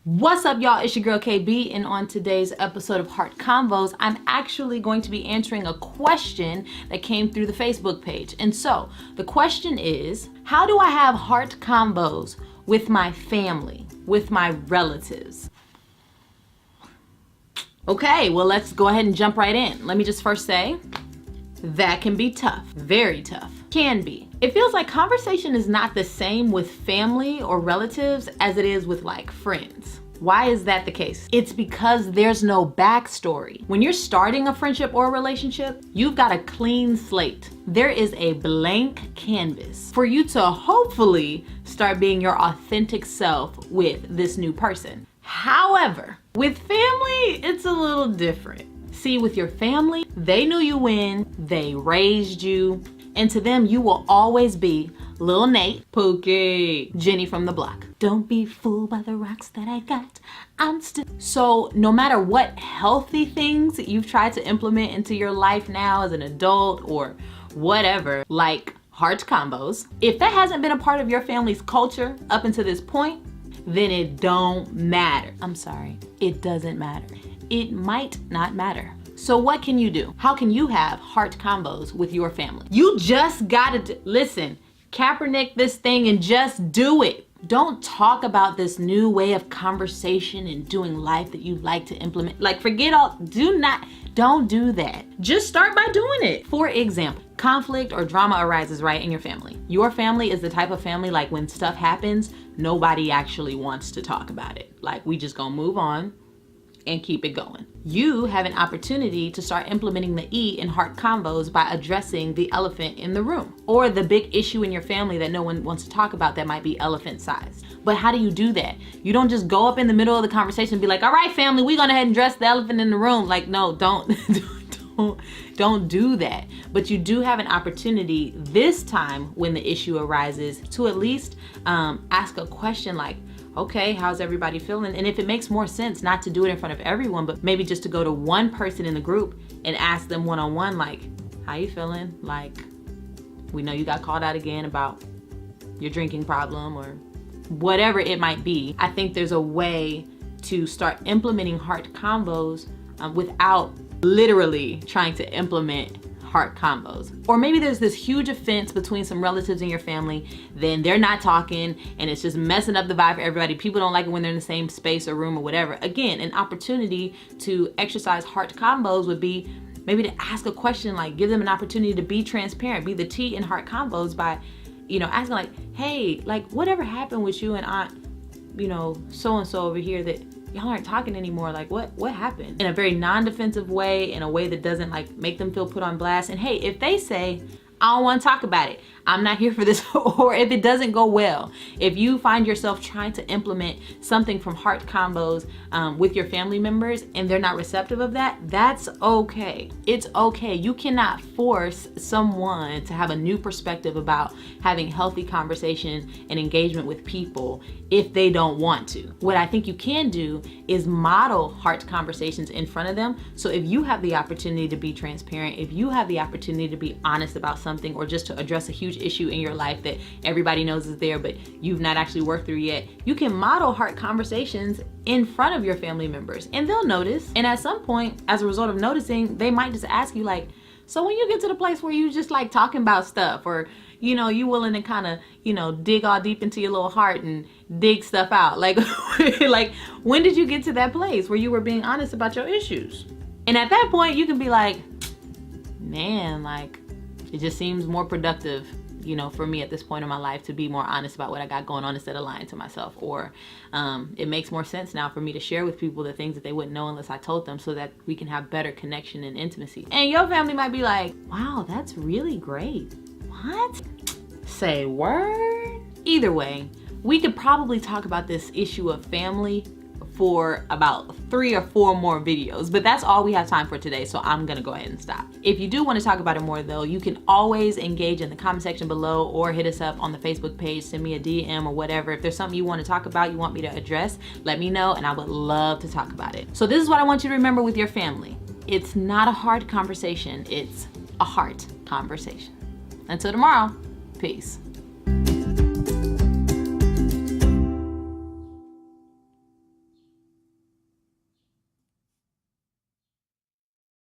What's up, y'all? It's your girl KB, and on today's episode of Heart Convos, I'm actually going to be answering a question that came through the Facebook page. And so the question is, how do I have heart convos with my family, with my relatives? Okay, well, let's go ahead and jump right in. Let me just first say, that can be tough, very tough. Can be. It feels like conversation is not the same with family or relatives as it is with like friends. Why is that the case? It's because there's no backstory. When you're starting a friendship or a relationship, you've got a clean slate. There is a blank canvas for you to hopefully start being your authentic self with this new person. However, with family, it's a little different. See, with your family, they knew you when they raised you, and to them, you will always be Lil Nate, Pookie, Jenny from the block. Don't be fooled by the rocks that I got. I'm still. So no matter what healthy things you've tried to implement into your life now as an adult or whatever, like heart combos, if that hasn't been a part of your family's culture up until this point, then it don't matter. I'm sorry, it doesn't matter. It might not matter. So what can you do? How can you have heart combos with your family? You just gotta listen, Kaepernick this thing and just do it. Don't talk about this new way of conversation and doing life that you'd like to implement. Like, forget all, don't do that. Just start by doing it. For example, conflict or drama arises, right, in your family. Your family is the type of family, like when stuff happens, nobody actually wants to talk about it. Like, we just gonna move on and keep it going. You have an opportunity to start implementing the E in heart convos by addressing the elephant in the room or the big issue in your family that no one wants to talk about that might be elephant sized. But how do you do that? You don't just go up in the middle of the conversation and be like, all right, family, we're gonna ahead and address the elephant in the room. Like, no, don't do that. But you do have an opportunity this time when the issue arises to at least ask a question like, okay, how's everybody feeling? And if it makes more sense not to do it in front of everyone, but maybe just to go to one person in the group and ask them one-on-one, like, how you feeling? Like, we know you got called out again about your drinking problem or whatever it might be. I think there's a way to start implementing heart convos without literally trying to implement heart combos. Or maybe there's this huge offense between some relatives in your family, then they're not talking and it's just messing up the vibe for everybody. People don't like it when they're in the same space or room or whatever. Again, an opportunity to exercise heart combos would be maybe to ask a question, like give them an opportunity to be transparent, be the T in heart combos by, asking like, hey, like whatever happened with you and Aunt, so-and-so over here that y'all aren't talking anymore, like what happened? In a very non-defensive way, in a way that doesn't like make them feel put on blast. And hey, if they say, I don't want to talk about it, I'm not here for this, or if it doesn't go well, if you find yourself trying to implement something from heart combos with your family members and they're not receptive of that, that's okay. It's okay. You cannot force someone to have a new perspective about having healthy conversation and engagement with people if they don't want to. What I think you can do is model heart conversations in front of them. So if you have the opportunity to be transparent, if you have the opportunity to be honest about something or just to address a huge issue in your life that everybody knows is there but you've not actually worked through yet, you can model heart conversations in front of your family members and they'll notice. And at some point, as a result of noticing, they might just ask you like, so when you get to the place where you just like talking about stuff or you willing to kind of, dig all deep into your little heart and dig stuff out. Like, like when did you get to that place where you were being honest about your issues? And at that point you can be like, man, like it just seems more productive, for me at this point in my life to be more honest about what I got going on instead of lying to myself. Or it makes more sense now for me to share with people the things that they wouldn't know unless I told them so that we can have better connection and intimacy. And your family might be like, wow, that's really great. What? Say word? Either way, we could probably talk about this issue of family for about 3 or 4 more videos, but that's all we have time for today, so I'm gonna go ahead and stop. If you do want to talk about it more though, you can always engage in the comment section below or hit us up on the Facebook page, send me a DM or whatever. If there's something you want to talk about, you want me to address, let me know and I would love to talk about it. So this is what I want you to remember with your family. It's not a hard conversation, it's a heart conversation. Until tomorrow, peace.